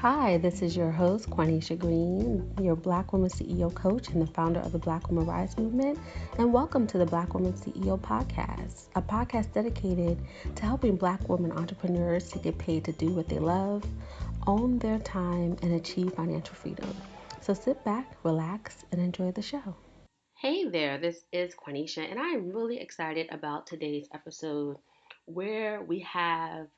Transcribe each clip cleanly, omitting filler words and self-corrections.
Hi, this is your host, Quanisha Green, your Black Woman CEO coach and the founder of the Black Woman Rise movement, and welcome to the Black Woman CEO podcast, a podcast dedicated to helping Black women entrepreneurs to get paid to do what they love, own their time, and achieve financial freedom. So sit back, relax, and enjoy the show. Hey there, this is Quanisha, and I am really excited about today's episode where we have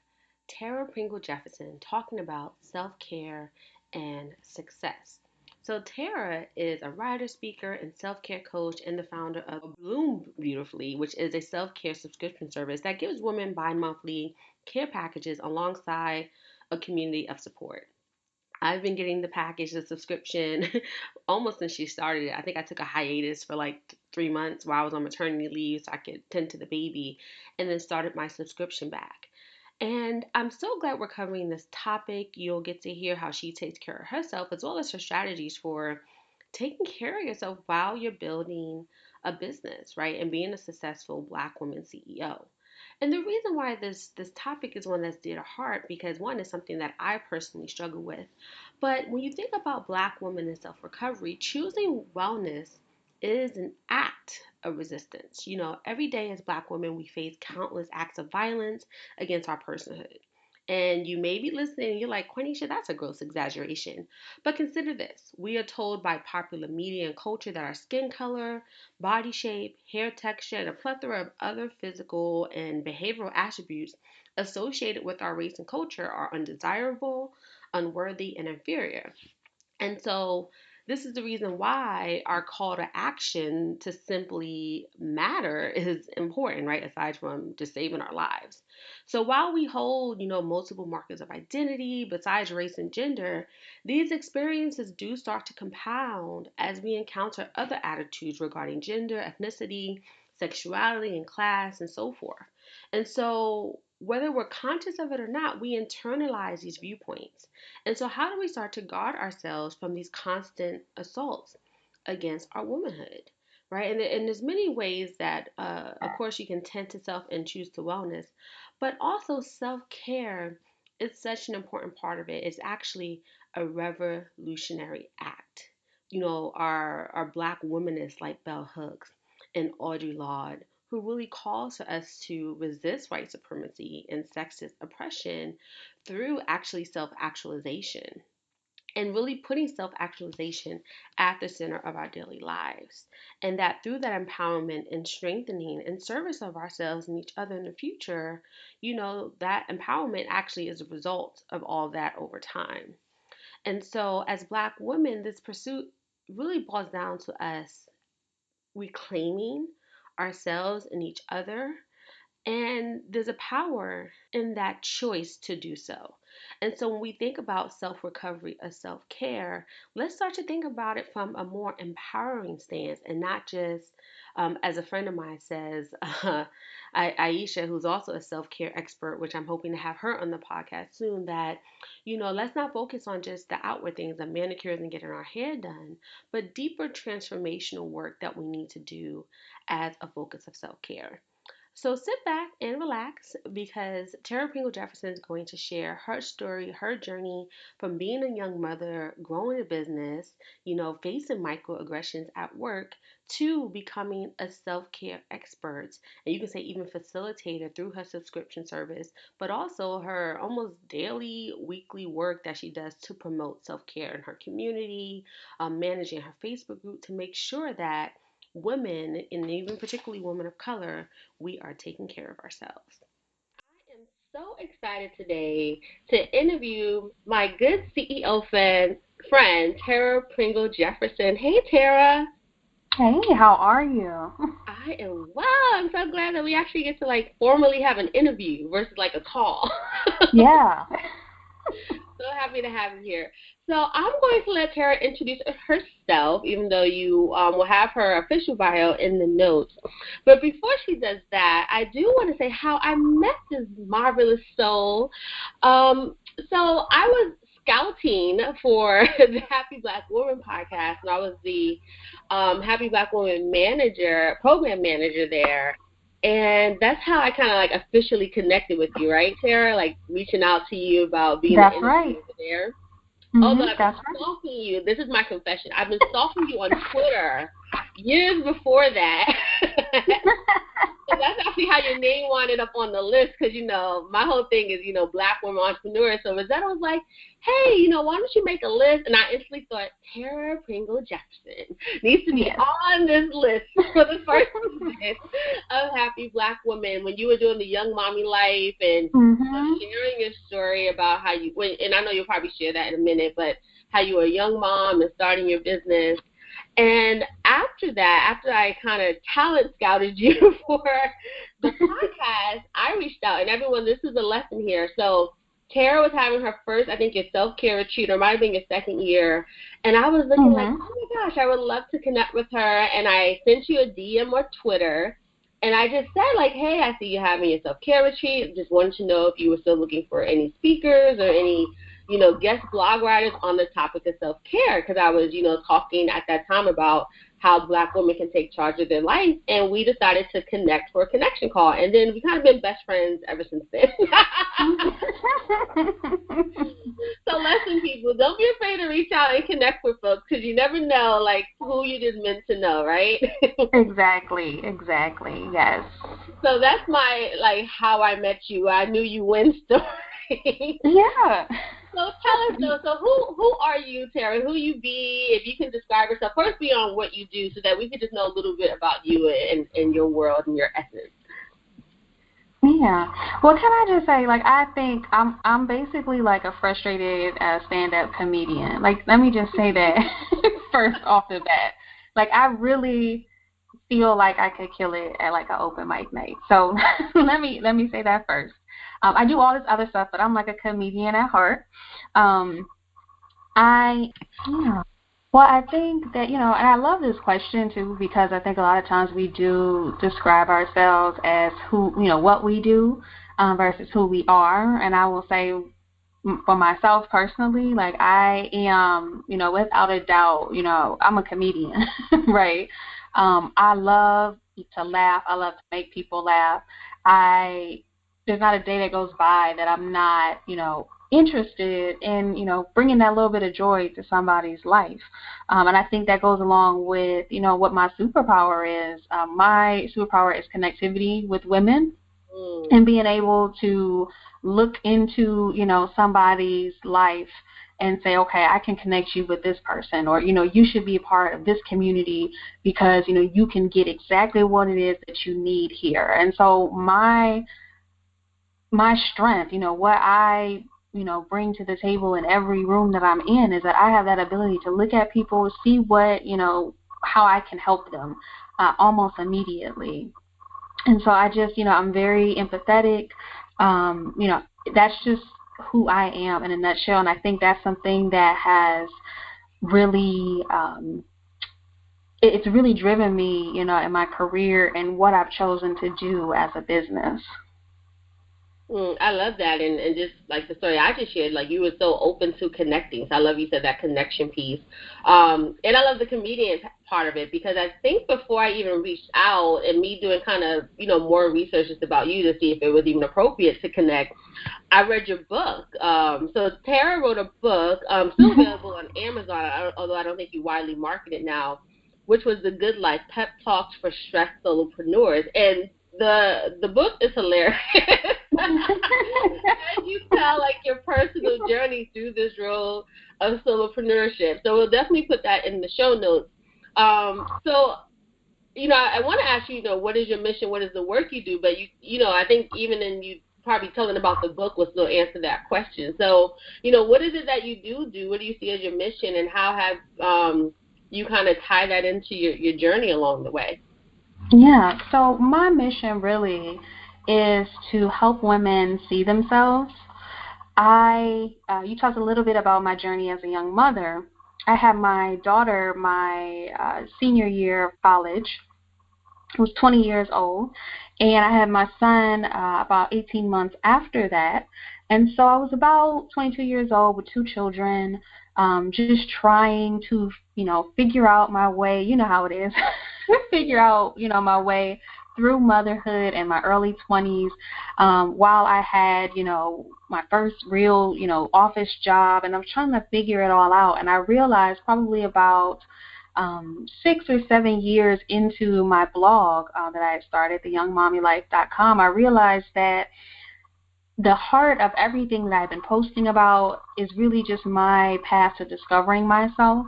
Tara Pringle Jefferson talking about self-care and success. So Tara is a writer, speaker, and self-care coach and the founder of Bloom Beautifully, which is a self-care subscription service that gives women bi-monthly care packages alongside a community of support. I've been getting the package, the subscription, almost since she started it. I think I took a hiatus for like 3 months while I was on maternity leave so I could tend to the baby, and then started my subscription back. And I'm so glad we're covering this topic. You'll get to hear how she takes care of herself as well as her strategies for taking care of yourself while you're building a business, right? And being a successful Black woman CEO. And the reason why this topic is one that's dear to heart because one is something that I personally struggle with. But when you think about Black women and self-recovery, choosing wellness is an act of resistance. You know, every day as Black women, we face countless acts of violence against our personhood. And you may be listening and you're like, Quanisha, that's a gross exaggeration. But consider this. We are told by popular media and culture that our skin color, body shape, hair texture, and a plethora of other physical and behavioral attributes associated with our race and culture are undesirable, unworthy, and inferior. And so this is the reason why our call to action to simply matter is important, right? Aside from just saving our lives. So while we hold, multiple markers of identity besides race and gender, these experiences do start to compound as we encounter other attitudes regarding gender, ethnicity, sexuality, and class, and so forth. And so whether we're conscious of it or not, we internalize these viewpoints. And so, how do we start to guard ourselves from these constant assaults against our womanhood, right? And there's many ways that, of course, you can tend to self and choose to wellness, but also self care is such an important part of it. It's actually a revolutionary act. You know, our Black womanists like Bell Hooks and Audre Lorde, who really calls for us to resist white supremacy and sexist oppression through actually self actualization and really putting self actualization at the center of our daily lives. And that through that empowerment and strengthening and service of ourselves and each other in the future, that empowerment actually is a result of all that over time. And so, as Black women, this pursuit really boils down to us reclaiming ourselves and each other, and there's a power in that choice to do so. And so when we think about self recovery or self care, let's start to think about it from a more empowering stance and not just, as a friend of mine says, Aisha, who's also a self care expert, which I'm hoping to have her on the podcast soon, that, let's not focus on just the outward things, the manicures and getting our hair done, but deeper transformational work that we need to do as a focus of self care. So sit back and relax because Tara Pringle Jefferson is going to share her story, her journey from being a young mother, growing a business, facing microaggressions at work, to becoming a self-care expert. And you can say even facilitator through her subscription service, but also her almost daily, weekly work that she does to promote self-care in her community, managing her Facebook group to make sure that women, and even particularly women of color, we are taking care of ourselves. I am so excited today to interview my good CEO friend, Tara Pringle Jefferson. Hey, Tara. Hey, how are you? I am well. I'm so glad that we actually get to formally have an interview versus a call. Yeah. So happy to have you here. So I'm going to let Tara introduce herself, even though you will have her official bio in the notes. But before she does that, I do want to say how I met this marvelous soul. So I was scouting for the Happy Black Woman podcast, and I was the Happy Black Woman program manager there. And that's how I kind of officially connected with you, right, Tara? Reaching out to you about being That's an right. interviewer there. Although I've been That's stalking you, this is my confession. I've been stalking you on Twitter years before that. So that's actually how your name wound up on the list, because, my whole thing is, Black women entrepreneurs. So Rosetta was like, hey, why don't you make a list? And I instantly thought, Tara Pringle Jefferson needs to be on this list for the first season of Happy Black Women, when you were doing the Young Mommy Life and sharing your story about how you went, and I know you'll probably share that in a minute, but how you were a young mom and starting your business. And after that, after I kind of talent scouted you for the podcast, I reached out. And everyone, this is a lesson here. So Tara was having her first, I think, your self-care retreat, or might have been your second year. And I was looking like, oh, my gosh, I would love to connect with her. And I sent you a DM or Twitter. And I just said, like, hey, I see you having your self-care retreat. Just wanted to know if you were still looking for any speakers or any guest blog writers on the topic of self-care, because I was, talking at that time about how Black women can take charge of their life, and we decided to connect for a connection call, and then we've kind of been best friends ever since then. So listen, people, don't be afraid to reach out and connect with folks, because you never know, like, who you just meant to know, right? Exactly, yes. So that's my, like, how I met you. I knew you win story. Yeah. So tell us, though, so who are you, Tara? Who you be? If you can describe yourself, first beyond what you do, so that we can just know a little bit about you and your world and your essence. Yeah. Well, can I just say, like, I think I'm basically like a frustrated stand-up comedian. Like, let me just say that first off the bat. Like, I really feel like I could kill it at like an open mic night. So let me say that first. I do all this other stuff, but I'm like a comedian at heart. Well, I think that, and I love this question too, because I think a lot of times we do describe ourselves as who, what we do versus who we are. And I will say, for myself personally, like, I am, without a doubt, I'm a comedian, right? I love to laugh. I love to make people laugh. There's not a day that goes by that I'm not, interested in, bringing that little bit of joy to somebody's life. And I think that goes along with, what my superpower is. My superpower is connectivity with women and being able to look into, somebody's life and say, okay, I can connect you with this person, or, you should be a part of this community because, you can get exactly what it is that you need here. And so my strength, what I, bring to the table in every room that I'm in is that I have that ability to look at people, see what, how I can help them almost immediately. And so I just, I'm very empathetic. That's just who I am in a nutshell. And I think that's something that has really, it's really driven me, in my career and what I've chosen to do as a business. I love that, and just like the story I just shared, like, you were so open to connecting. So I love you said that connection piece, and I love the comedian part of it, because I think before I even reached out and me doing kind of more research just about you to see if it was even appropriate to connect, I read your book. So Tara wrote a book, still available on Amazon, although I don't think you widely market it now, which was The Good Life: Pep Talks for Stressed Solopreneurs, and the book is hilarious. And you tell, like, your personal journey through this role of solopreneurship. So we'll definitely put that in the show notes. So, I want to ask you, what is your mission? What is the work you do? But I think even in you probably telling about the book will still answer that question. So, what is it that you do? What do you see as your mission, and how have you kind of tie that into your journey along the way? Yeah, so my mission really is to help women see themselves. You talked a little bit about my journey as a young mother. I had my daughter my senior year of college. I was 20 years old, and I had my son about 18 months after that. And so I was about 22 years old with two children, just trying to, figure out my way. You know how it is. Figure out, my way through motherhood in my early 20s, while I had, my first real, office job, and I was trying to figure it all out. And I realized probably about 6 or 7 years into my blog that I had started, theyoungmommylife.com, I realized that the heart of everything that I've been posting about is really just my path to discovering myself,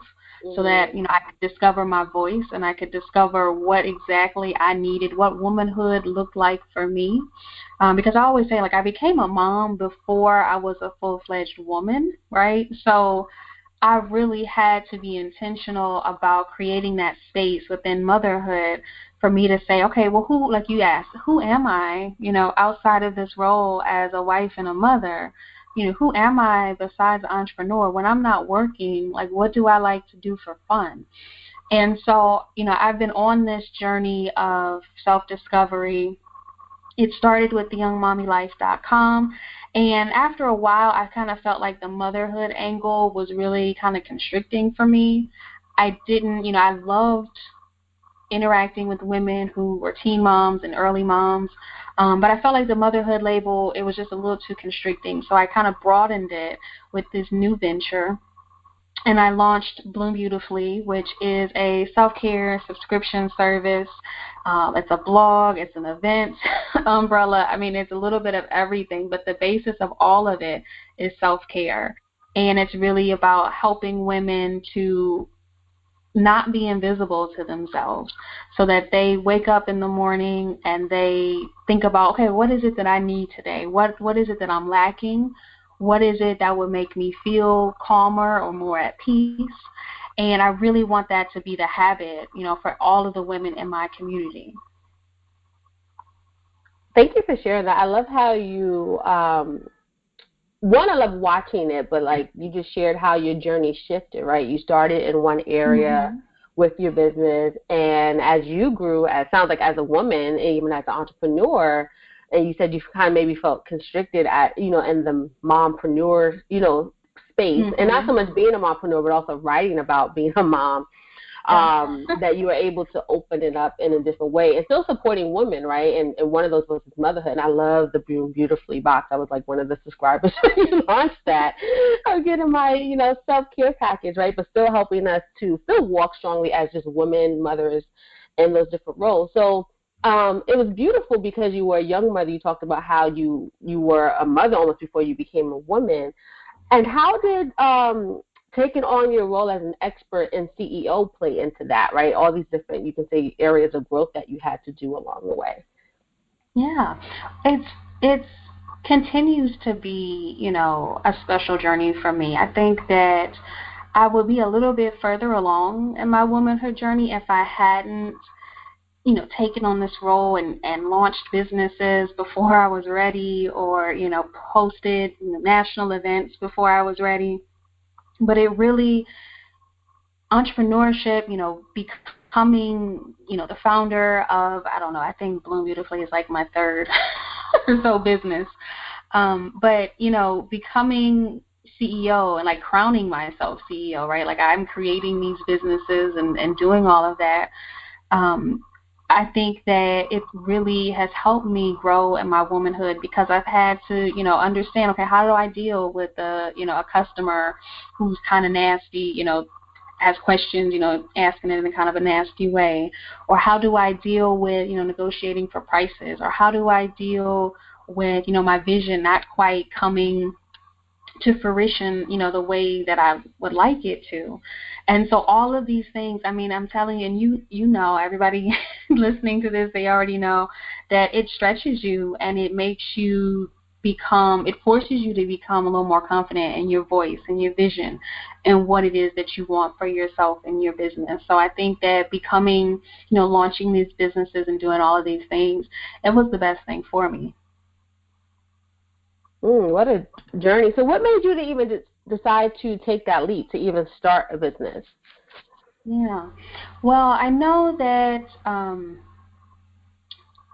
so that, I could discover my voice and I could discover what exactly I needed, what womanhood looked like for me. Because I always say, I became a mom before I was a full-fledged woman, right? So I really had to be intentional about creating that space within motherhood for me to say, okay, well, who, like you asked, who am I, outside of this role as a wife and a mother? Who am I besides an entrepreneur? When I'm not working, what do I like to do for fun? And so, I've been on this journey of self-discovery. It started with theyoungmommylife.com. And after a while, I kind of felt like the motherhood angle was really kind of constricting for me. I loved interacting with women who were teen moms and early moms. But I felt like the motherhood label, it was just a little too constricting. So I kind of broadened it with this new venture. And I launched Bloom Beautifully, which is a self-care subscription service. It's a blog, it's an event umbrella. I mean, it's a little bit of everything, but the basis of all of it is self-care. And it's really about helping women to not be invisible to themselves, so that they wake up in the morning and they think about, okay, what is it that I need today? What is it that I'm lacking? What is it that would make me feel calmer or more at peace? And I really want that to be the habit, for all of the women in my community. Thank you for sharing that. I love how you, one, I love watching it, but you just shared how your journey shifted, right? You started in one area with your business, and as you grew, it sounds like as a woman, and even as an entrepreneur, and you said you kind of maybe felt constricted at, in the mompreneur, space, and not so much being a mompreneur, but also writing about being a mom, that you were able to open it up in a different way and still supporting women, right? And one of those was motherhood. And I love the Bloom Beautifully box. I was one of the subscribers when you launched that. I was getting my, self-care package, right? But still helping us to still walk strongly as just women, mothers, in those different roles. So it was beautiful because you were a young mother. You talked about how you were a mother almost before you became a woman. And how did taking on your role as an expert in CEO play into that, right? All these different, you can say, areas of growth that you had to do along the way. Yeah, it's continues to be, a special journey for me. I think that I would be a little bit further along in my womanhood journey if I hadn't, taken on this role and launched businesses before I was ready, or, hosted national events before I was ready. But it really, entrepreneurship, becoming, the founder of, I think Bloom Beautifully is my third or so business. But, becoming CEO and crowning myself CEO, right? I'm creating these businesses and doing all of that. I think that it really has helped me grow in my womanhood, because I've had to, understand, okay, how do I deal with a customer who's kind of nasty, has questions, asking it in kind of a nasty way, or how do I deal with, negotiating for prices, or how do I deal with, my vision not quite coming to fruition, the way that I would like it to. And so all of these things, I'm telling you, and everybody listening to this, they already know that it stretches you and it makes you it forces you to become a little more confident in your voice and your vision and what it is that you want for yourself and your business. So I think that becoming, launching these businesses and doing all of these things, it was the best thing for me. What a journey. So what made you to even decide to take that leap, to even start a business? Yeah. Well, I know that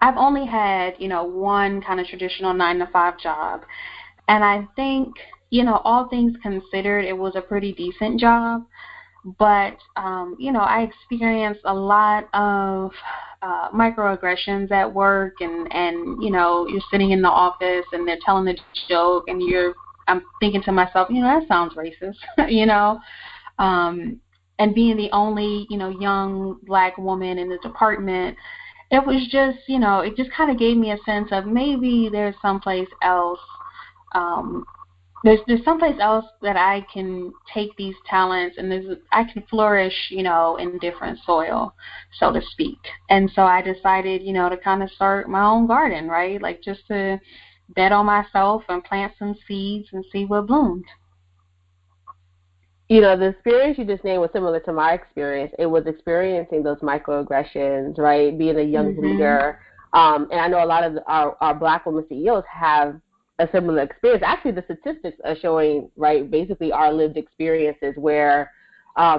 I've only had, one kind of traditional 9-to-5 job. And I think, all things considered, it was a pretty decent job. But, I experienced a lot of microaggressions at work, and you're sitting in the office and they're telling a joke, and I'm thinking to myself, that sounds racist, and being the only, young black woman in the department, it was just, it just kind of gave me a sense of maybe there's someplace else. There's someplace else that I can take these talents, and I can flourish, in different soil, so to speak. And so I decided, to kind of start my own garden, right? Like just to bet on myself and plant some seeds and see what bloomed. The experience you just named was similar to my experience. It was experiencing those microaggressions, right? Being a young leader. And I know a lot of our Black women CEOs have a similar experience. Actually, the statistics are showing, right, basically our lived experiences where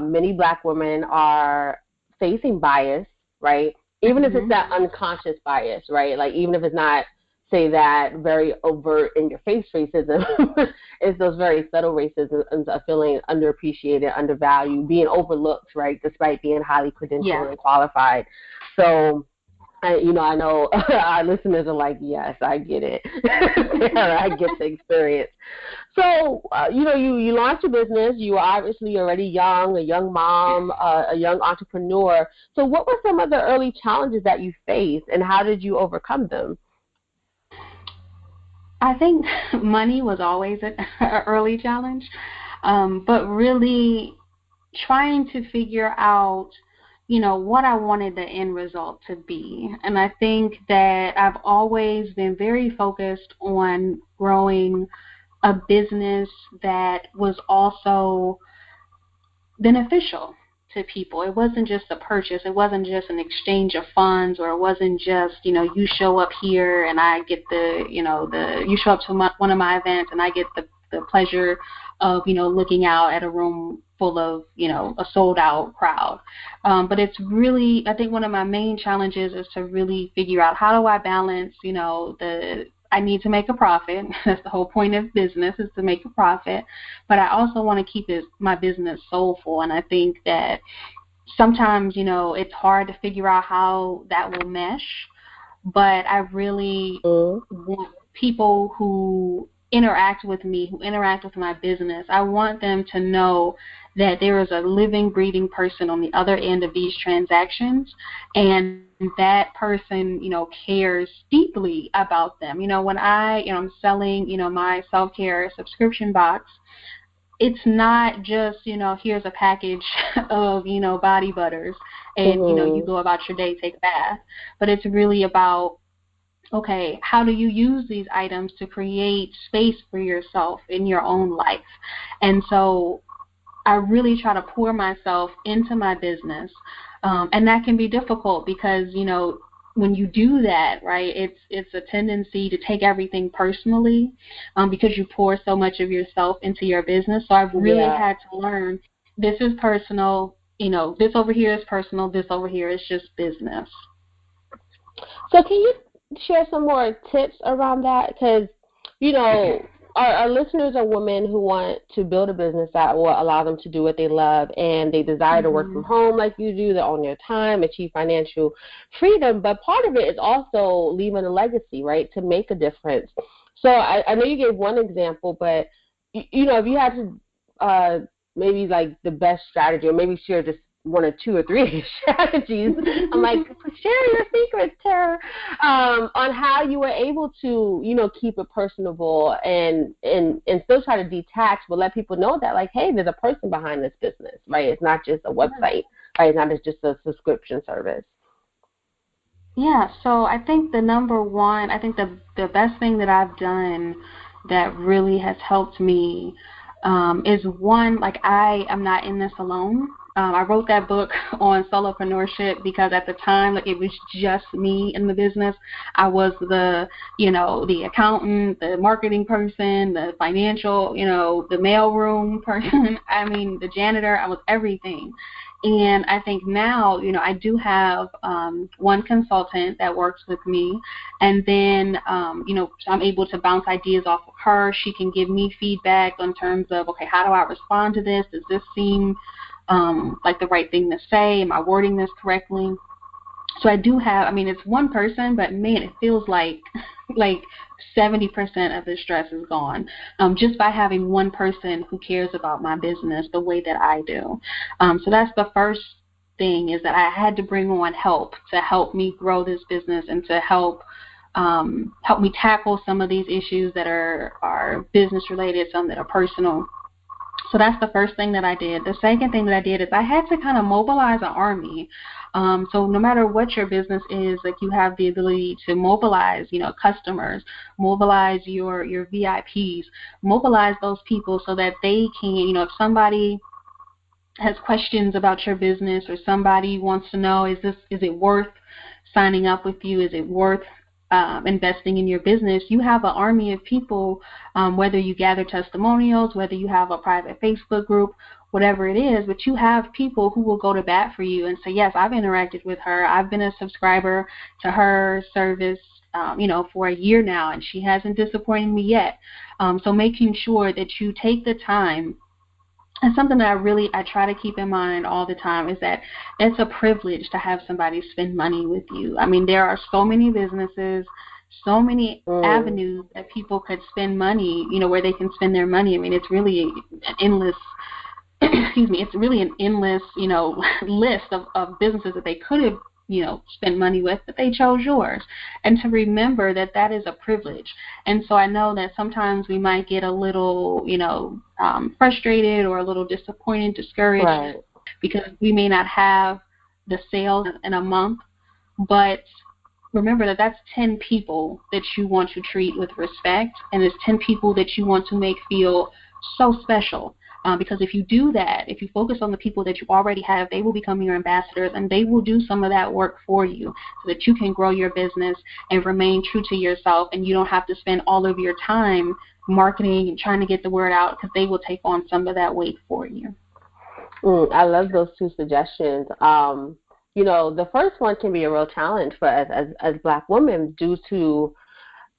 many Black women are facing bias, right? Even if it's that unconscious bias, right? Like even if it's not, say, that very overt in your face racism, it's those very subtle racisms of feeling underappreciated, undervalued, being overlooked, right, despite being highly credentialed and qualified. So I know our listeners are like, yes, I get it. I get the experience. So, you launched a business. You were obviously already young, a young mom, a young entrepreneur. So what were some of the early challenges that you faced, and how did you overcome them? I think money was always an early challenge, but really trying to figure out, what I wanted the end result to be. And I think that I've always been very focused on growing a business that was also beneficial to people. It wasn't just a purchase. It wasn't just an exchange of funds, or it wasn't just, you show up here and I get you show up to one of my events and I get the pleasure of, looking out at a room full of, a sold out crowd. But it's really, I think one of my main challenges is to really figure out how do I balance, I need to make a profit. That's the whole point of business, is to make a profit. But I also want to keep my business soulful. And I think that sometimes, it's hard to figure out how that will mesh. But I really want people who interact with me, who interact with my business, I want them to know that there is a living, breathing person on the other end of these transactions, and that person, cares deeply about them. When I'm selling, my self-care subscription box, it's not just, here's a package of, body butters and, you go about your day, take a bath. But it's really about, okay, how do you use these items to create space for yourself in your own life? And so I really try to pour myself into my business. And that can be difficult because, when you do that, right, it's a tendency to take everything personally because you pour so much of yourself into your business. So I've really had to learn, this is personal, this over here is personal, this over here is just business. So can you share some more tips around that? Because, our listeners are women who want to build a business that will allow them to do what they love, and they desire to work from home like you do, to own their time, achieve financial freedom. But part of it is also leaving a legacy, right, to make a difference. So I know you gave one example, but, if you had to maybe like the best strategy, or maybe share just one or two or three strategies, I'm like, share your secrets, Tara, on how you were able to, keep it personable and still try to detach, but let people know that, like, hey, there's a person behind this business, right? It's not just a website, right? It's not just a subscription service. Yeah, so I think the best thing that I've done that really has helped me is one, like, I am not in this alone. I wrote that book on solopreneurship because at the time, like, it was just me in the business. I was the accountant, the marketing person, the financial, the mailroom person. I mean, the janitor. I was everything. And I think now, I do have one consultant that works with me, and then, so I'm able to bounce ideas off of her. She can give me feedback in terms of, okay, how do I respond to this? Does this seem like the right thing to say? Am I wording this correctly? So I do have, I mean, it's one person, but man, it feels like 70% of the stress is gone just by having one person who cares about my business the way that I do. So that's the first thing, is that I had to bring on help to help me grow this business and to help me tackle some of these issues that are business related, some that are personal. So that's the first thing that I did. The second thing that I did is I had to kind of mobilize an army. So no matter what your business is, like, you have the ability to mobilize, customers, mobilize your VIPs, mobilize those people so that they can, if somebody has questions about your business, or somebody wants to know, is it worth signing up with you? Is it worth investing in your business? You have an army of people, whether you gather testimonials, whether you have a private Facebook group, whatever it is, but you have people who will go to bat for you and say, yes, I've interacted with her. I've been a subscriber to her service, for a year now, and she hasn't disappointed me yet. So making sure that you take the time. And something that I try to keep in mind all the time is that it's a privilege to have somebody spend money with you. I mean, there are so many businesses, so many avenues that people could spend money, where they can spend their money. I mean, it's really an endless, it's really an endless, list of businesses that they could have, spend money with, but they chose yours. And to remember that is a privilege. And so I know that sometimes we might get a little, frustrated or a little disappointed, discouraged, right, because we may not have the sales in a month, but remember that that's 10 people that you want to treat with respect, and it's 10 people that you want to make feel so special. Because if you do that, if you focus on the people that you already have, they will become your ambassadors, and they will do some of that work for you so that you can grow your business and remain true to yourself, and you don't have to spend all of your time marketing and trying to get the word out, because they will take on some of that weight for you. I love those two suggestions. The first one can be a real challenge for us as Black women due to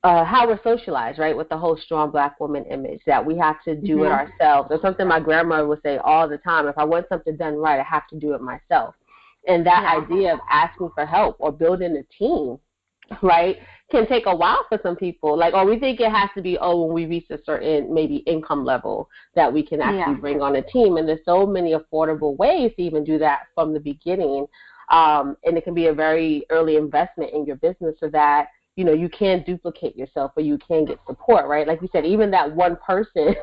how we're socialized, right, with the whole strong Black woman image, that we have to do it ourselves. Or something my grandmother would say all the time: if I want something done right, I have to do it myself. And that idea of asking for help or building a team, right, can take a while for some people. Like, we think it has to be, when we reach a certain maybe income level that we can actually bring on a team. And there's so many affordable ways to even do that from the beginning. And it can be a very early investment in your business so that you can't duplicate yourself, or you can get support, right? Like you said, even that one person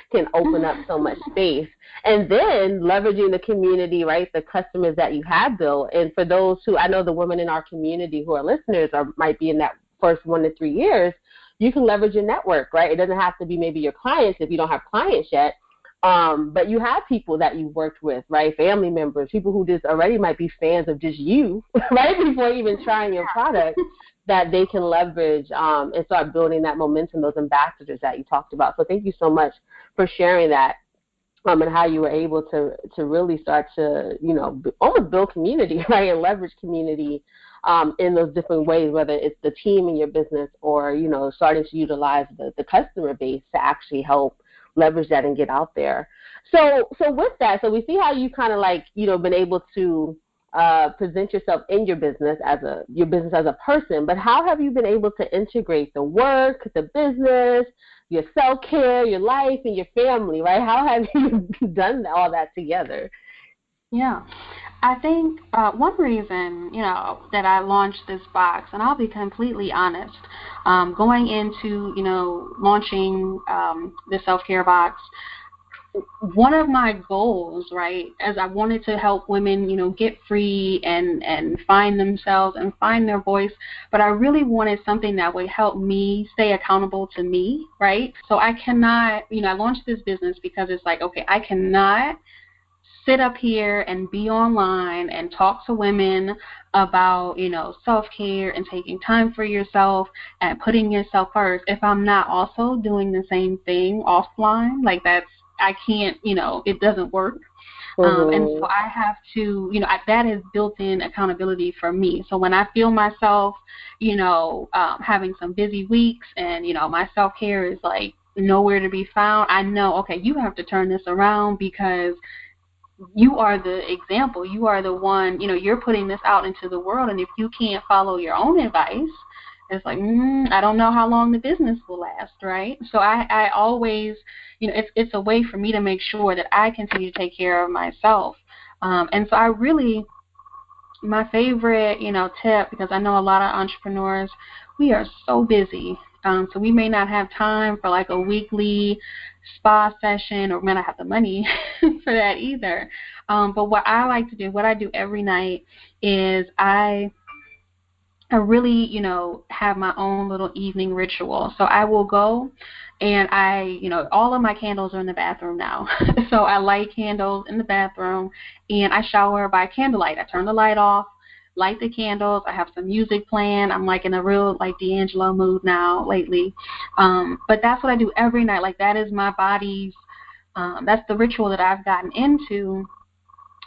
can open up so much space. And then leveraging the community, right, the customers that you have built. And for those who, I know the women in our community who are listeners might be in that first 1 to 3 years, you can leverage your network, right? It doesn't have to be maybe your clients if you don't have clients yet. But you have people that you worked with, right? Family members, people who just already might be fans of just you, right, before even trying your product, that they can leverage and start building that momentum, those ambassadors that you talked about. So thank you so much for sharing that, and how you were able to really start to, almost build community, right, and leverage community in those different ways, whether it's the team in your business or, starting to utilize the customer base to actually help leverage that and get out there. So with that, so we see how you kind of been able to present yourself in your business as a person, but how have you been able to integrate the work, the business, your self-care, your life, and your family, right? How have you done all that together? Yeah. I think one reason, that I launched this box, and I'll be completely honest, going into, launching the self-care box, one of my goals, right, as I wanted to help women, get free and find themselves and find their voice, but I really wanted something that would help me stay accountable to me, right? So I cannot, I launched this business because it's like, okay, I cannot sit up here and be online and talk to women about, self-care and taking time for yourself and putting yourself first if I'm not also doing the same thing offline. Like, I can't, it doesn't work. And so I have to, that is built-in accountability for me. So when I feel myself, having some busy weeks and, my self-care is like nowhere to be found, I know, okay, you have to turn this around, because you are the example. You are the one, you're putting this out into the world. And if you can't follow your own advice, it's like, I don't know how long the business will last, right? So I always, it's a way for me to make sure that I continue to take care of myself. And so my favorite, tip, because I know a lot of entrepreneurs, we are so busy. So we may not have time for like a weekly spa session, or may not have the money for that either. But what I like to do, what I do every night is I really, have my own little evening ritual. So I will go and all of my candles are in the bathroom now. So I light candles in the bathroom and I shower by candlelight. I turn the light off, light the candles. I have some music playing. I'm like in a real like D'Angelo mood now lately. But that's what I do every night. Like that is my body's, that's the ritual that I've gotten into.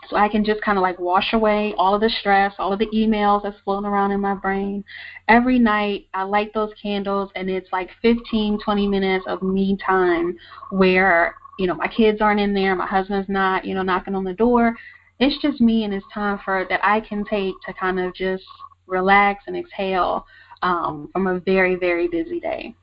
So I can just kind of like wash away all of the stress, all of the emails that's floating around in my brain. Every night I light those candles and it's like 15, 20 minutes of me time where, my kids aren't in there, my husband's not, knocking on the door. It's just me, and it's time for that I can take to kind of just relax and exhale from a very, very busy day.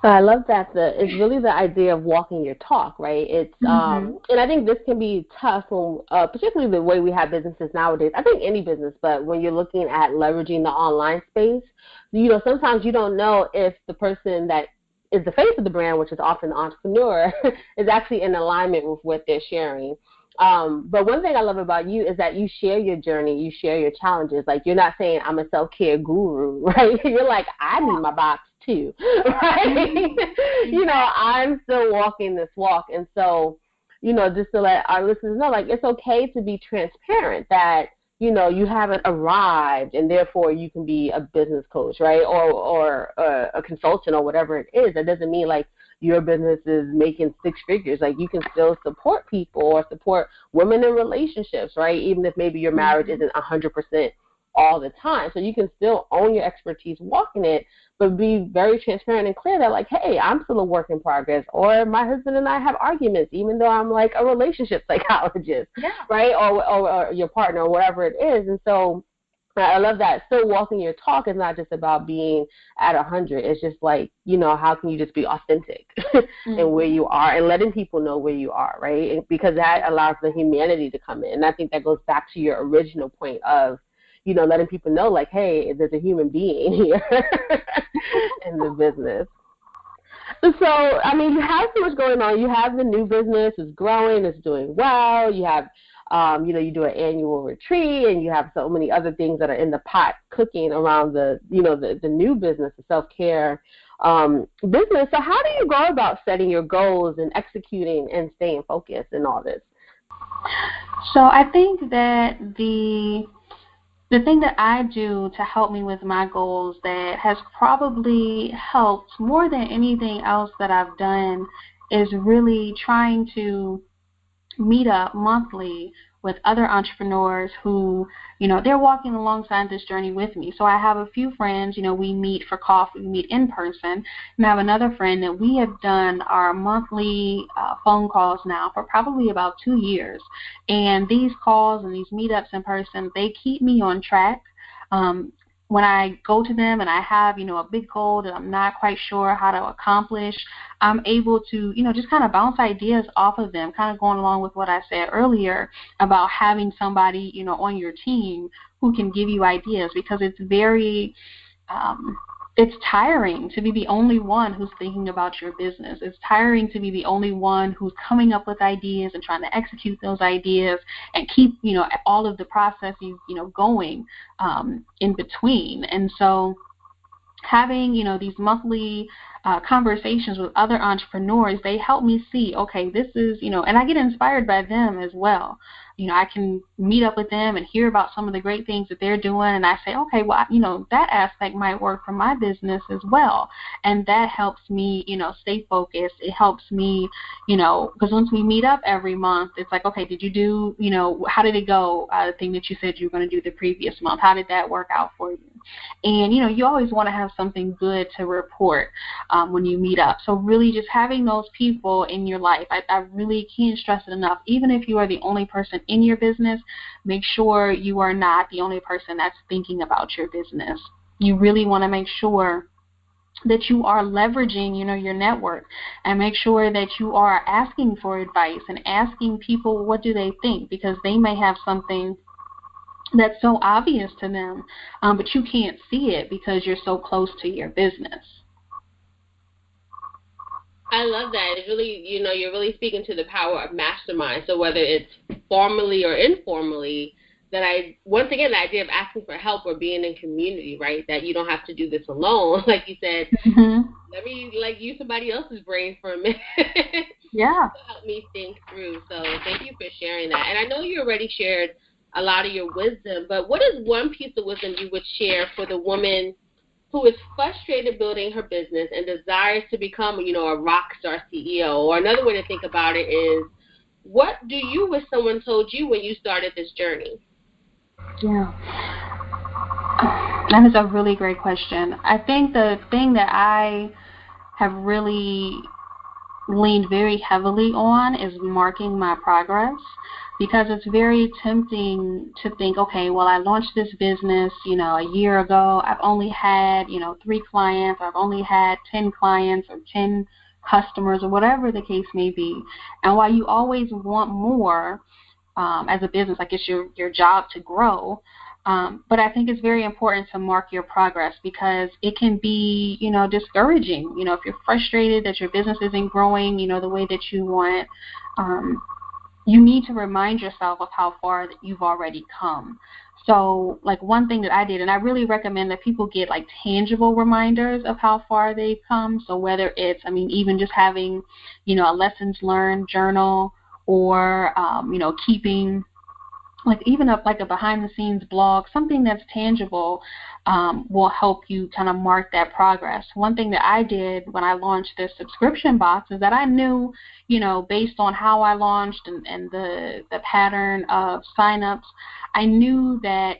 I love that. It's really the idea of walking your talk, right? It's and I think this can be tough when, particularly the way we have businesses nowadays. I think any business, but when you're looking at leveraging the online space, sometimes you don't know if the person that is the face of the brand, which is often the entrepreneur, is actually in alignment with what they're sharing. But one thing I love about you is that you share your journey, you share your challenges. Like, you're not saying I'm a self-care guru, right? You're like, I need my box too, right? I'm still walking this walk. And so, just to let our listeners know, like, it's okay to be transparent that, you haven't arrived and therefore you can be a business coach, right? Or a consultant or whatever it is. That doesn't mean like your business is making six figures. Like, you can still support people or support women in relationships, right? Even if maybe your marriage isn't 100% all the time. So you can still own your expertise walking it, but be very transparent and clear that, like, hey, I'm still a work in progress, or my husband and I have arguments, even though I'm like a relationship psychologist, right? Or your partner, or whatever it is. And so I love that. Still walking your talk is not just about being at 100. It's just like, how can you just be authentic in where you are and letting people know where you are, right? Because that allows the humanity to come in. And I think that goes back to your original point of, letting people know, like, hey, there's a human being here in the business. So, I mean, you have so much going on. You have the new business, it's growing, it's doing well. You have, you do an annual retreat, and you have so many other things that are in the pot cooking around the new business, the self-care business. So how do you go about setting your goals and executing and staying focused in all this? So I think that the thing that I do to help me with my goals that has probably helped more than anything else that I've done is really trying to meet up monthly with other entrepreneurs who, they're walking alongside this journey with me. So I have a few friends, we meet for coffee, we meet in person, and I have another friend that we have done our monthly phone calls now for probably about 2 years. And these calls and these meetups in person, they keep me on track. When I go to them and I have, a big goal that I'm not quite sure how to accomplish, I'm able to, just kind of bounce ideas off of them, kind of going along with what I said earlier about having somebody, on your team who can give you ideas, because it's very, it's tiring to be the only one who's thinking about your business. It's tiring to be the only one who's coming up with ideas and trying to execute those ideas and keep, all of the processes, going in between. And so having, these monthly conversations with other entrepreneurs, they help me see, okay, this is, and I get inspired by them as well. I can meet up with them and hear about some of the great things that they're doing, and I say, okay, well, that aspect might work for my business as well. And that helps me, stay focused. It helps me, because once we meet up every month, it's like, okay, did you do, how did it go, the thing that you said you were going to do the previous month? How did that work out for you? And, you always want to have something good to report when you meet up. So really just having those people in your life, I really can't stress it enough. Even if you are the only person in your business, make sure you are not the only person that's thinking about your business. You really want to make sure that you are leveraging, your network, and make sure that you are asking for advice and asking people what do they think, because they may have something that's so obvious to them, but you can't see it because you're so close to your business. I love that. It's really, you're really speaking to the power of mastermind. So whether it's formally or informally, once again, the idea of asking for help or being in community, right? That you don't have to do this alone. Like you said, let me use somebody else's brain for a minute. Yeah. To help me think through. So thank you for sharing that. And I know you already shared a lot of your wisdom, but what is one piece of wisdom you would share for the woman who is frustrated building her business and desires to become, a rock star CEO? Or another way to think about it is, what do you wish someone told you when you started this journey? Yeah. That is a really great question. I think the thing that I have really leaned very heavily on is marking my progress, because it's very tempting to think, okay, well, I launched this business, a year ago. I've only had, 3 clients. I've only had 10 clients or 10 customers or whatever the case may be. And while you always want more as a business, like it's your job to grow, but I think it's very important to mark your progress, because it can be, discouraging. If you're frustrated that your business isn't growing, the way that you want, you need to remind yourself of how far that you've already come. So, one thing that I did, and I really recommend that people get tangible reminders of how far they've come. So whether it's, even just having, a lessons learned journal, or, keeping even a behind the scenes blog, something that's tangible will help you kind of mark that progress. One thing that I did when I launched this subscription box is that I knew, based on how I launched and the pattern of signups, I knew that,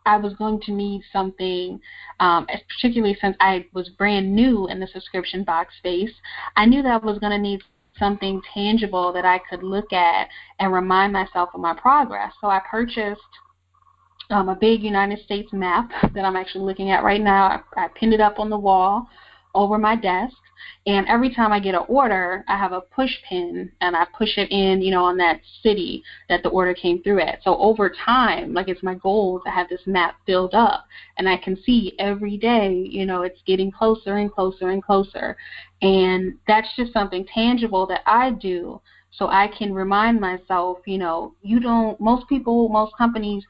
I was going to need something, particularly since I was brand new in the subscription box space. I knew that I was going to need something tangible that I could look at and remind myself of my progress. So I purchased a big United States map that I'm actually looking at right now. I pinned it up on the wall over my desk, and every time I get an order, I have a push pin, and I push it in, on that city that the order came through at. So over time, it's my goal to have this map filled up, and I can see every day, it's getting closer and closer and closer. And that's just something tangible that I do, so I can remind myself, most companies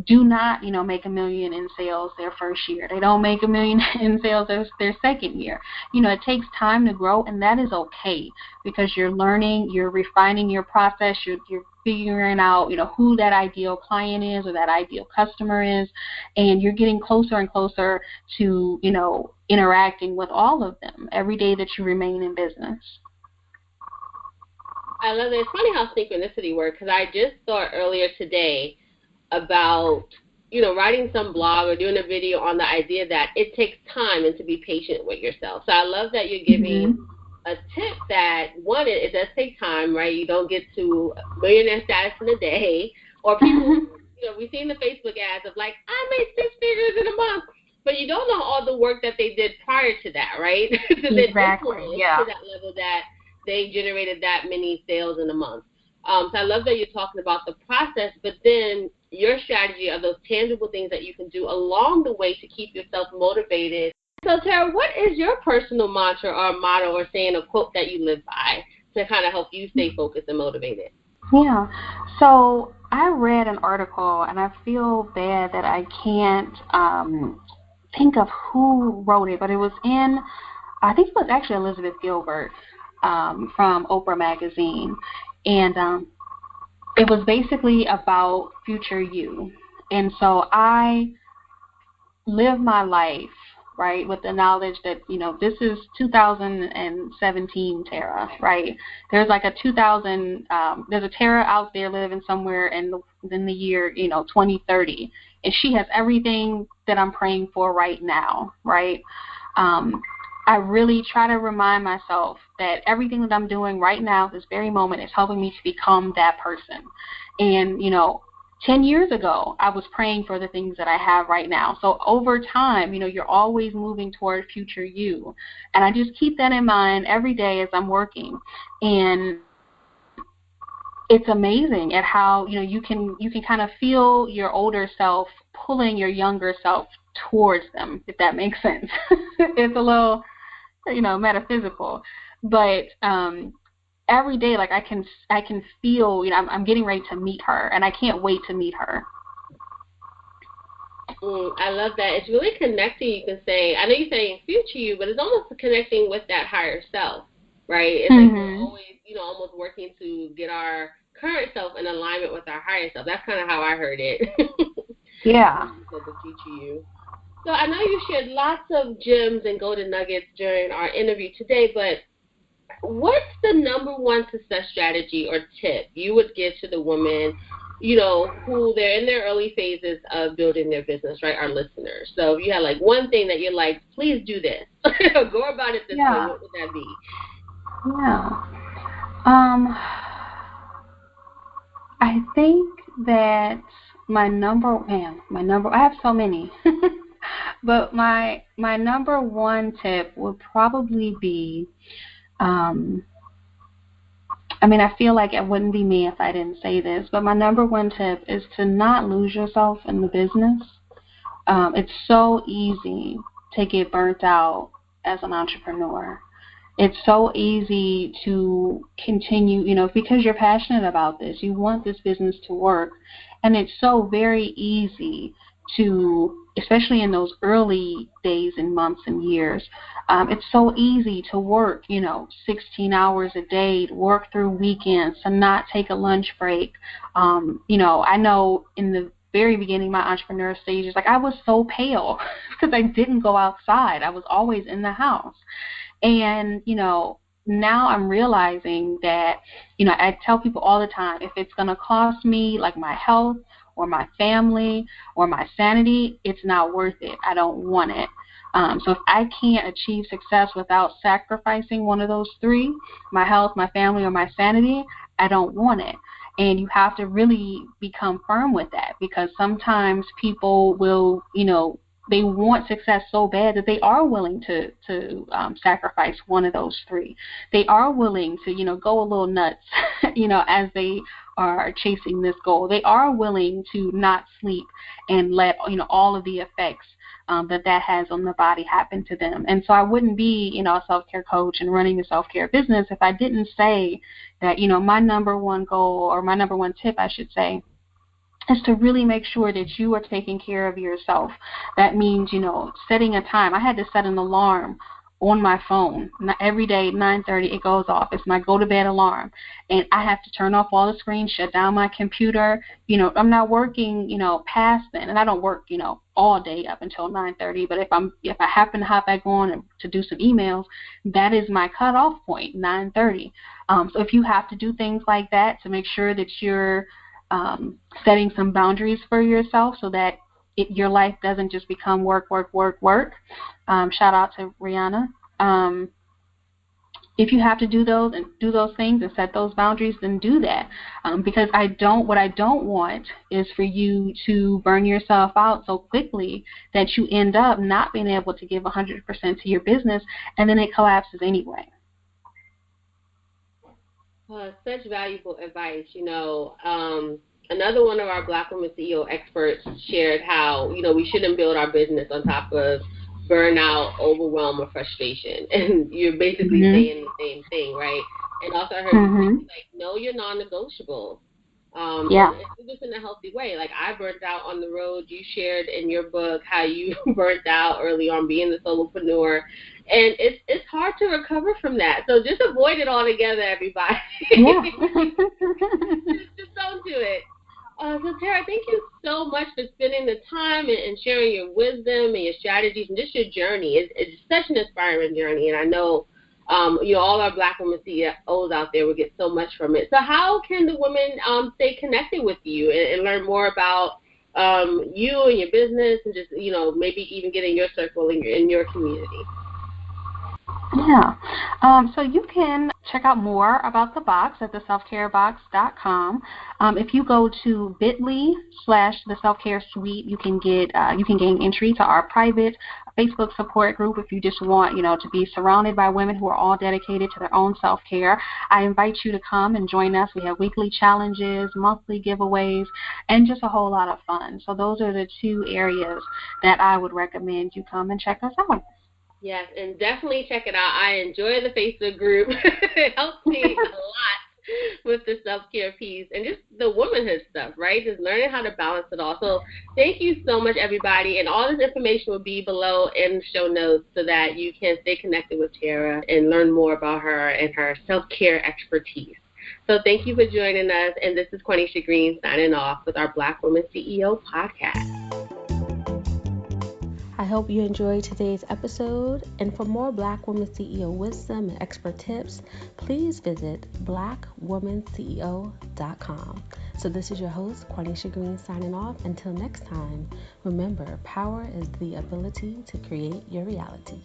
do not, make $1 million in sales their first year. They don't make $1 million in sales their second year. It takes time to grow, and that is okay, because you're learning, you're refining your process, you're figuring out, who that ideal client is or that ideal customer is, and you're getting closer and closer to, interacting with all of them every day that you remain in business. I love it. It's funny how synchronicity works, because I just thought earlier today about, writing some blog or doing a video on the idea that it takes time and to be patient with yourself. So I love that you're giving a tip that, one, it does take time, right? You don't get to millionaire status in a day, or people, we've seen the Facebook ads of I made 6 figures in a month, but you don't know all the work that they did prior to that, right? Exactly, yeah. To that level that they generated that many sales in a month. So I love that you're talking about the process, but then your strategy of those tangible things that you can do along the way to keep yourself motivated. So Tara, what is your personal mantra or motto or saying, a quote that you live by to kind of help you stay focused and motivated? Yeah. So I read an article, and I feel bad that I can't think of who wrote it, but it was I think it was actually Elizabeth Gilbert from Oprah magazine. And it was basically about future you. And so I live my life, right, with the knowledge that, this is 2017 Tara, right? There's there's a Tara out there living somewhere in the year, 2030. and she has everything that I'm praying for right now, right? I really try to remind myself that everything that I'm doing right now, this very moment, is helping me to become that person. And, 10 years ago, I was praying for the things that I have right now. So over time, you're always moving toward future you. And I just keep that in mind every day as I'm working. And it's amazing at how, you can kind of feel your older self pulling your younger self towards them, if that makes sense. It's a little, metaphysical. But every day, like I can feel, I'm getting ready to meet her, and I can't wait to meet her. I love that. It's really connecting. You can say, I know you're saying future you, but it's almost connecting with that higher self, right? It's like we're always, almost working to get our current self in alignment with our higher self. That's kind of how I heard it. Yeah. So the future you. So I know you shared lots of gems and golden nuggets during our interview today, but what's the number one success strategy or tip you would give to the women, who they're in their early phases of building their business, right, our listeners? So if you had like one thing that you're like, please do this, go about it this way, what would that be? Yeah. I think that I have so many, but my number one tip would probably be, I feel like it wouldn't be me if I didn't say this, but my number one tip is to not lose yourself in the business. It's so easy to get burnt out as an entrepreneur. It's so easy to continue, because you're passionate about this. You want this business to work. And it's so very easy to, especially in those early days and months and years, it's so easy to work, 16 hours a day, to work through weekends, to not take a lunch break. I know in the very beginning, my entrepreneur stages, like I was so pale because I didn't go outside. I was always in the house. And, now I'm realizing that, I tell people all the time, if it's going to cost me like my health or my family or my sanity, it's not worth it. I don't want it. So if I can't achieve success without sacrificing one of those three, my health, my family, or my sanity, I don't want it. And you have to really become firm with that, because sometimes people will, they want success so bad that they are willing to sacrifice one of those three. They are willing to, go a little nuts, as they are chasing this goal. They are willing to not sleep and let, all of the effects that has on the body happen to them. And so I wouldn't be, a self-care coach and running a self-care business if I didn't say that, my number one goal, or my number one tip, I should say, is to really make sure that you are taking care of yourself. That means, setting a time. I had to set an alarm on my phone. Every day, 9:30, it goes off. It's my go-to-bed alarm. And I have to turn off all the screens, shut down my computer. I'm not working, past then. And I don't work, all day up until 9:30. But if I happen to hop back on to do some emails, that is my cutoff point, 9:30. So if you have to do things like that to make sure that you're setting some boundaries for yourself so that your life doesn't just become work, work, work, work. Shout out to Rihanna. If you have to do those things and set those boundaries, then do that. Because what I don't want is for you to burn yourself out so quickly that you end up not being able to give 100% to your business, and then it collapses anyway. Such valuable advice. Another one of our Black Women CEO experts shared how, we shouldn't build our business on top of burnout, overwhelm, or frustration. And you're basically saying the same thing, right? And also I heard you say, know your non-negotiables. And do this in a healthy way. Like, I burnt out on the road. You shared in your book how you burnt out early on being the solopreneur. And it's hard to recover from that. So just avoid it altogether, everybody. Yeah. just don't do it. So, Tara, thank you so much for spending the time and sharing your wisdom and your strategies and just your journey. It's such an inspiring journey, and I know all our Black women CEOs out there will get so much from it. So how can the women stay connected with you and learn more about you and your business, and just, maybe even get in your circle in your community? Yeah. So you can check out more about the box at theselfcarebox.com. If you go to bit.ly/the self-care suite, you can gain entry to our private Facebook support group if you just want, to be surrounded by women who are all dedicated to their own self-care. I invite you to come and join us. We have weekly challenges, monthly giveaways, and just a whole lot of fun. So those are the two areas that I would recommend you come and check us out. Yes, and definitely check it out. I enjoy the Facebook group. It helps me a lot with the self-care piece and just the womanhood stuff, right? Just learning how to balance it all. So thank you so much, everybody. And all this information will be below in the show notes so that you can stay connected with Tara and learn more about her and her self-care expertise. So thank you for joining us. And this is Quanisha Green signing off with our Black Woman CEO podcast. I hope you enjoyed today's episode, and for more Black Woman CEO wisdom and expert tips, please visit blackwomanceo.com. So this is your host, Quanisha Green, signing off. Until next time, remember, power is the ability to create your reality.